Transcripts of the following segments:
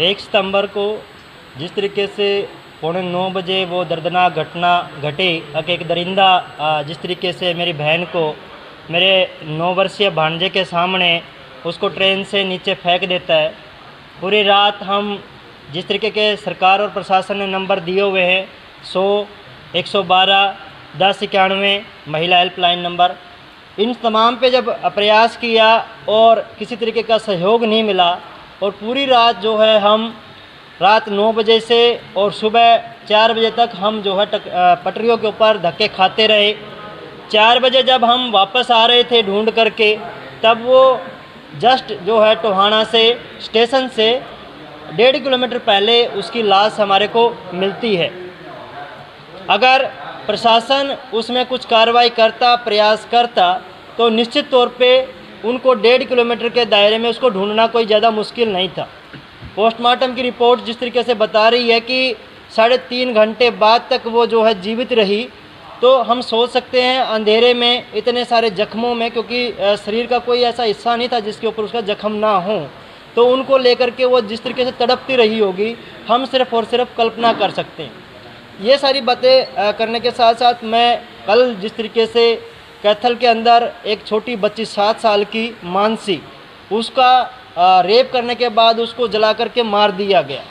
1 सितंबर को जिस तरीके से 8:45 वो दर्दनाक घटना घटी कि एक दरिंदा जिस तरीके से मेरी बहन को मेरे 9 वर्षीय भांजे के सामने उसको ट्रेन से नीचे फेंक देता है। पूरी रात हम जिस तरीके के सरकार और प्रशासन ने नंबर दिए हुए हैं 100, 112, 1091 महिला हेल्पलाइन नंबर, इन तमाम पे जब प्रयास किया और किसी तरीके का सहयोग नहीं मिला और पूरी रात जो है हम रात 9 बजे से और सुबह 4 बजे तक हम जो है पटरियों के ऊपर धक्के खाते रहे। 4 बजे जब हम वापस आ रहे थे ढूंढ करके, तब वो जस्ट जो है टोहाना से स्टेशन से 1.5 किलोमीटर पहले उसकी लाश हमारे को मिलती है। अगर प्रशासन उसमें कुछ कार्रवाई करता, प्रयास करता, तो निश्चित तौर पे उनको 1.5 किलोमीटर के दायरे में उसको ढूंढना कोई ज़्यादा मुश्किल नहीं था। पोस्टमार्टम की रिपोर्ट जिस तरीके से बता रही है कि 3.5 घंटे बाद तक वो जो है जीवित रही, तो हम सोच सकते हैं अंधेरे में इतने सारे जख्मों में, क्योंकि शरीर का कोई ऐसा हिस्सा नहीं था जिसके ऊपर उसका जख्म ना हो, तो उनको लेकर के वो जिस तरीके से तड़पती रही होगी हम सिर्फ़ और सिर्फ कल्पना कर सकते हैं। ये सारी बातें करने के साथ साथ मैं कल जिस तरीके से कैथल के अंदर एक छोटी बच्ची 7 साल की मानसी, उसका रेप करने के बाद उसको जला करके मार दिया गया,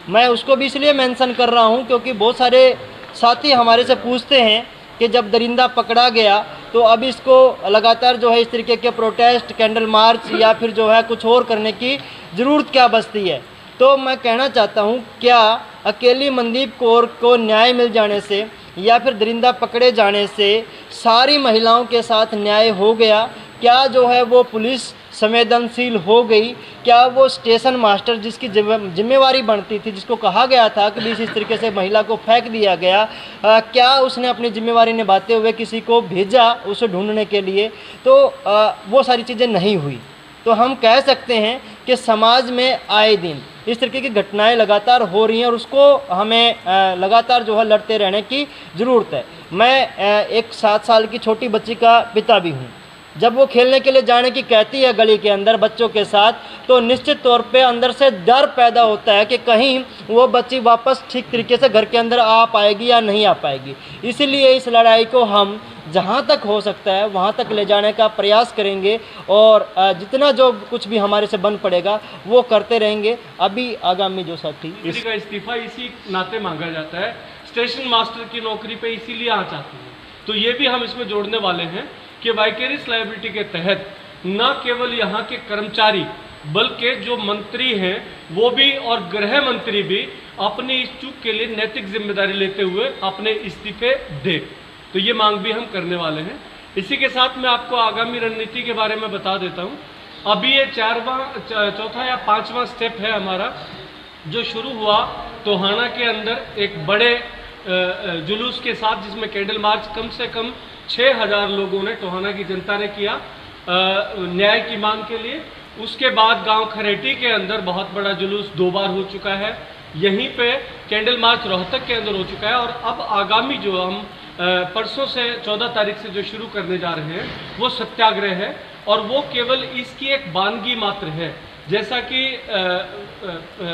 मैं उसको भी इसलिए मेंशन कर रहा हूँ क्योंकि बहुत सारे साथी हमारे से पूछते हैं कि जब दरिंदा पकड़ा गया तो अब इसको लगातार जो है इस तरीके के प्रोटेस्ट, कैंडल मार्च या फिर जो है कुछ और करने की ज़रूरत क्या बचती है। तो मैं कहना चाहता हूँ, क्या अकेली मनदीप कौर को न्याय मिल जाने से या फिर दरिंदा पकड़े जाने से सारी महिलाओं के साथ न्याय हो गया? क्या जो है वो पुलिस संवेदनशील हो गई? क्या वो स्टेशन मास्टर जिसकी जिम्मेवारी बनती थी, जिसको कहा गया था कि इस तरीके से महिला को फेंक दिया गया, क्या उसने अपनी जिम्मेवारी निभाते हुए किसी को भेजा उसे ढूंढने के लिए? तो वो सारी चीज़ें नहीं हुई। तो हम कह सकते हैं कि समाज में आए दिन इस तरीके की घटनाएं लगातार हो रही हैं और उसको हमें लगातार जो है लड़ते रहने की ज़रूरत है। मैं एक 7 साल की छोटी बच्ची का पिता भी हूँ। जब वो खेलने के लिए जाने की कहती है गली के अंदर बच्चों के साथ, तो निश्चित तौर पे अंदर से डर पैदा होता है कि कहीं वो बच्ची वापस ठीक तरीके से घर के अंदर आ पाएगी या नहीं आ पाएगी। इसीलिए इस लड़ाई को हम जहाँ तक हो सकता है वहाँ तक ले जाने का प्रयास करेंगे और जितना जो कुछ भी हमारे से बन पड़ेगा वो करते रहेंगे। अभी आगामी जो साथी का इस्तीफा इसी नाते मांगा जाता है, स्टेशन मास्टर की नौकरी पे इसीलिए आ चाहते हैं, तो ये भी हम इसमें जोड़ने वाले हैं कि वाइकेरियस लायबिलिटी के तहत न केवल यहाँ के कर्मचारी बल्कि जो मंत्री हैं वो भी और गृह मंत्री भी अपनी इस चूक के लिए नैतिक जिम्मेदारी लेते हुए अपने इस्तीफे दें। तो ये मांग भी हम करने वाले हैं। इसी के साथ मैं आपको आगामी रणनीति के बारे में बता देता हूँ। अभी ये चौथा या 5वां स्टेप है हमारा, जो शुरू हुआ टोहाना के अंदर एक बड़े जुलूस के साथ, जिसमें कैंडल मार्च कम से कम 6000 लोगों ने, टोहाना की जनता ने किया न्याय की मांग के लिए। उसके बाद गांव खरेटी के अंदर बहुत बड़ा जुलूस 2 बार हो चुका है। यहीं पे कैंडल मार्च रोहतक के अंदर हो चुका है और अब आगामी जो हम परसों से 14 तारीख से जो शुरू करने जा रहे हैं वो सत्याग्रह है और वो केवल इसकी एक वानगी मात्र है। जैसा कि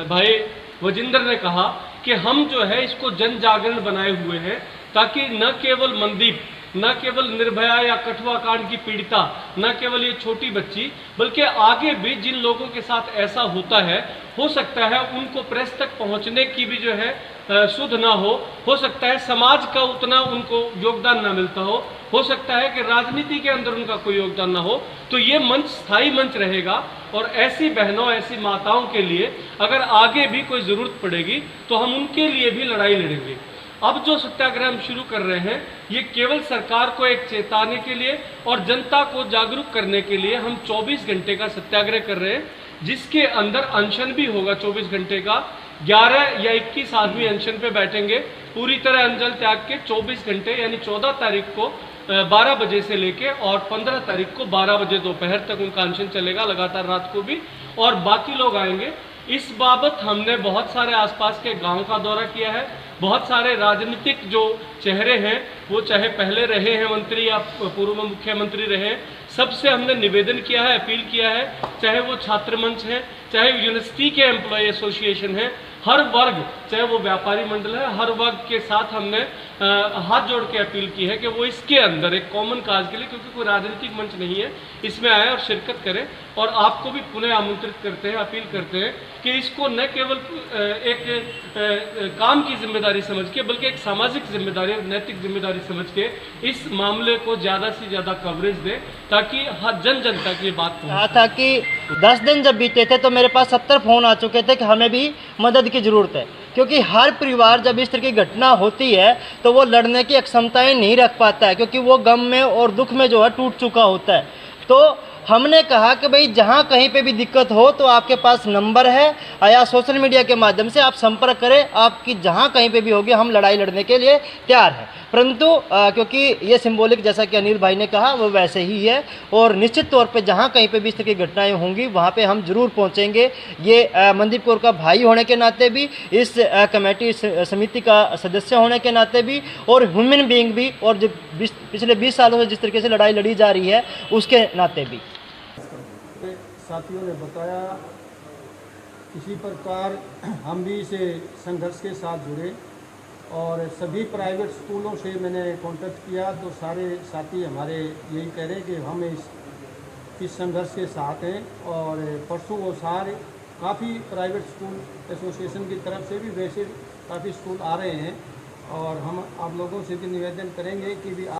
भाई वजिंदर ने कहा कि हम जो है इसको जन जागरण बनाए हुए हैं, ताकि न केवल मनदीप, न केवल निर्भया या कठुआ कांड की पीड़िता, न केवल ये छोटी बच्ची, बल्कि आगे भी जिन लोगों के साथ ऐसा होता है, हो सकता है उनको प्रेस तक पहुंचने की भी जो है सुध ना हो सकता है समाज का उतना उनको योगदान ना मिलता हो सकता है कि राजनीति के अंदर उनका कोई योगदान ना हो, तो ये मंच स्थायी मंच रहेगा और ऐसी बहनों, ऐसी माताओं के लिए अगर आगे भी कोई ज़रूरत पड़ेगी तो हम उनके लिए भी लड़ाई लड़ेंगे। अब जो सत्याग्रह हम शुरू कर रहे हैं ये केवल सरकार को एक चेताने के लिए और जनता को जागरूक करने के लिए हम 24 घंटे का सत्याग्रह कर रहे हैं, जिसके अंदर अनशन भी होगा 24 घंटे का। 11 या 21 आदमी अनशन पे बैठेंगे, पूरी तरह अंजल त्याग के 24 घंटे, यानी 14 तारीख को 12 बजे से लेके और 15 तारीख को 12 बजे दोपहर तक उनका अनशन चलेगा, लगातार रात को भी, और बाकी लोग आएंगे। इस बाबत हमने बहुत सारे आसपास के गांव का दौरा किया है। बहुत सारे राजनीतिक जो चेहरे हैं, वो चाहे पहले रहे हैं मंत्री या पूर्व मुख्यमंत्री रहे हैं, सबसे हमने निवेदन किया है, अपील किया है, चाहे वो छात्र मंच है, चाहे यूनिवर्सिटी के एम्प्लॉय एसोसिएशन है, हर वर्ग, चाहे वो व्यापारी मंडल है, हर वर्ग के साथ हमने हाथ जोड़ के अपील की है कि वो इसके अंदर एक कॉमन काज के लिए, क्योंकि कोई राजनीतिक मंच नहीं है, इसमें आए और शिरकत करें। और आपको भी पुनः आमंत्रित करते हैं, अपील करते हैं कि इसको न केवल एक काम की जिम्मेदारी समझ के, बल्कि एक सामाजिक जिम्मेदारी और नैतिक जिम्मेदारी समझ के इस मामले को ज़्यादा से ज़्यादा कवरेज दें, ताकि हर जन जन तक ये बात पहुँचे। था कि 10 दिन जब बीते थे तो मेरे पास 70 फ़ोन आ चुके थे कि हमें भी मदद की ज़रूरत है, क्योंकि हर परिवार जब इस तरह की घटना होती है तो वो लड़ने की क्षमताएं नहीं रख पाता है, क्योंकि वो गम में और दुख में जो है टूट चुका होता है। तो हमने कहा कि भाई जहाँ कहीं पे भी दिक्कत हो तो आपके पास नंबर है या सोशल मीडिया के माध्यम से आप संपर्क करें, आपकी जहाँ कहीं पे भी होगी हम लड़ाई लड़ने के लिए तैयार हैं। परंतु क्योंकि ये सिंबॉलिक, जैसा कि अनिल भाई ने कहा, वो वैसे ही है और निश्चित तौर पे जहाँ कहीं पे भी इस तरह की घटनाएं होंगी वहाँ पे हम जरूर पहुँचेंगे। ये मनदीप कौर का भाई होने के नाते भी, इस कमेटी समिति का सदस्य होने के नाते भी और ह्यूमन बीइंग भी, और जो पिछले 20 सालों से जिस तरीके से लड़ाई लड़ी जा रही है उसके नाते भी। साथियों ने बताया इसी प्रकार हम भी इसे संघर्ष के साथ जुड़े और सभी प्राइवेट स्कूलों से मैंने कांटेक्ट किया तो सारे साथी हमारे यही कह रहे हैं कि हम इस संघर्ष के साथ हैं। और परसों वो सारे काफ़ी प्राइवेट स्कूल एसोसिएशन की तरफ से भी वैसे काफ़ी स्कूल आ रहे हैं और हम आप लोगों से भी निवेदन करेंगे कि भी